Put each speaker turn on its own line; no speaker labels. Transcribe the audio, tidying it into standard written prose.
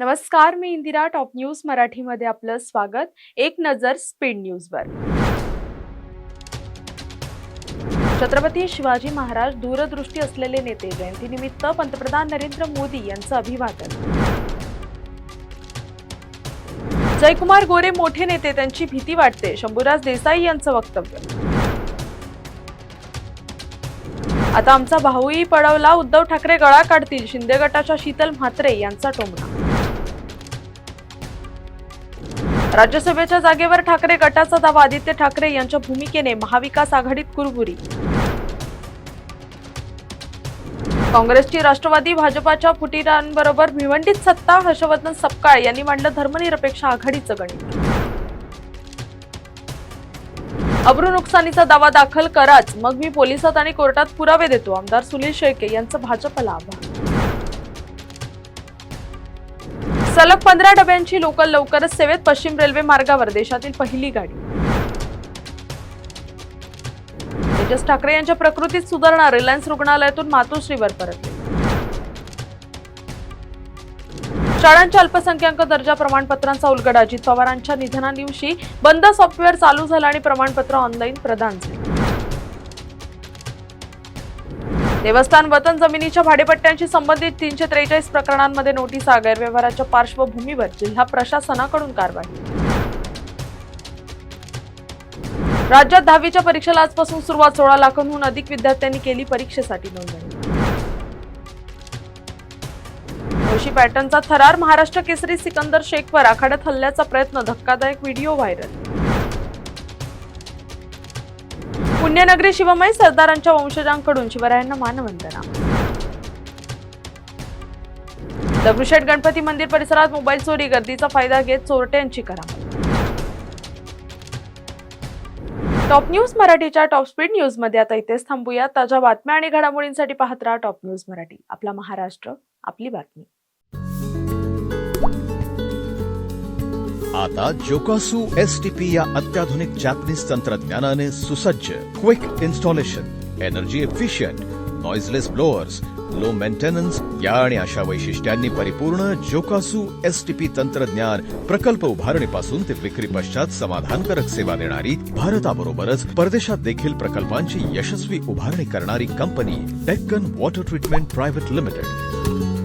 नमस्कार, मी Indira. Top news मराठीमध्ये आपलं स्वागत. एक नजर स्पीड न्यूजवर. छत्रपती शिवाजी महाराज दूरदृष्टी असलेले नेते. जयंतीनिमित्त पंतप्रधान नरेंद्र मोदी यांचं अभिवादन. जयकुमार गोरे मोठे नेते, त्यांची भीती वाटते. शंभूराज देसाई यांचं वक्तव्य. आता आमचा भाऊही पडवला, उद्धव ठाकरे गळा काढतील. शिंदे गटाच्या शीतल म्हात्रे यांचा टोमणा. राज्यसभेच्या जागेवर ठाकरे गटाचा दावा. आदित्य ठाकरे यांच्या भूमिकेने महाविकास आघाडीत कुरबुरी. काँग्रेसची राष्ट्रवादी भाजपाच्या फुटीरांबरोबर भिवंडीत सत्ता. हर्षवर्धन सपकाळ यांनी मांडलं धर्मनिरपेक्ष आघाडीचं गणित. अब्रू नुकसानीचा दावा दाखल कराच, मग मी पोलिसात आणि कोर्टात पुरावे देतो. आमदार सुनील शेळके यांचं भाजपला आव्हान. सलग 15 डब्यांची लोकल लवकरच सेवेत. पश्चिम रेल्वे मार्गावर देशातील पहिली गाडी. तेजस ठाकरे यांच्या प्रकृतीत सुधारणा. रिलायन्स रुग्णालयातून मातोश्रीवर परतले. शाळांच्या अल्पसंख्याक दर्जा प्रमाणपत्रांचा उलगडा. अजित पवारांच्या निधनादिवशी बंद सॉफ्टवेअर चालू झालं आणि प्रमाणपत्र ऑनलाईन प्रदान झाली. देवस्थान वतन जमिनीच्या भाडेपट्ट्यांशी संबंधित 343 प्रकरणांमध्ये नोटिसा. गैरव्यवहाराच्या पार्श्वभूमीवर जिल्हा प्रशासनाकडून कारवाई. राज्यात 10वीच्या परीक्षेला आजपासून सुरुवात. 16 लाखांहून अधिक विद्यार्थ्यांनी केली परीक्षेसाठी नोंदणी. जोशी पॅटर्नचा थरार. महाराष्ट्र केसरी सिकंदर शेखवर आखाड्यात हल्ल्याचा प्रयत्न. धक्कादायक व्हिडिओ व्हायरल. पुण्यनगरी शिवमय. सरदारांच्या वंशजांकडून शिवरायांना मानवंदना. दगडूशेठ गणपती मंदिर परिसरात मोबाईल चोरी. गर्दीचा फायदा घेत चोरट्यांची करामत. टॉप न्यूज मराठीच्या टॉप स्पीड न्यूज मध्ये आता इथेच थांबूया. ताज्या बातम्या आणि घडामोडींसाठी पाहत राहा टॉप न्यूज मराठी. आपला महाराष्ट्र, आपली बातमी.
आता जोकासू एसटीपी या अत्याधुनिक जॅपनीज तंत्रज्ञानाने सुसज्ज, quick installation, energy efficient, noiseless blowers, low maintenance या आणि अशा वैशिष्ट्यांनी परिपूर्ण जोकासू एसटीपी तंत्रज्ञान प्रकल्प उभारणीपासून ते विक्री पश्चात समाधानकारक सेवा देणारी, भारताबरोबरच परदेशात देखील प्रकल्पांची यशस्वी उभारणी करणारी company Deccan water treatment private limited.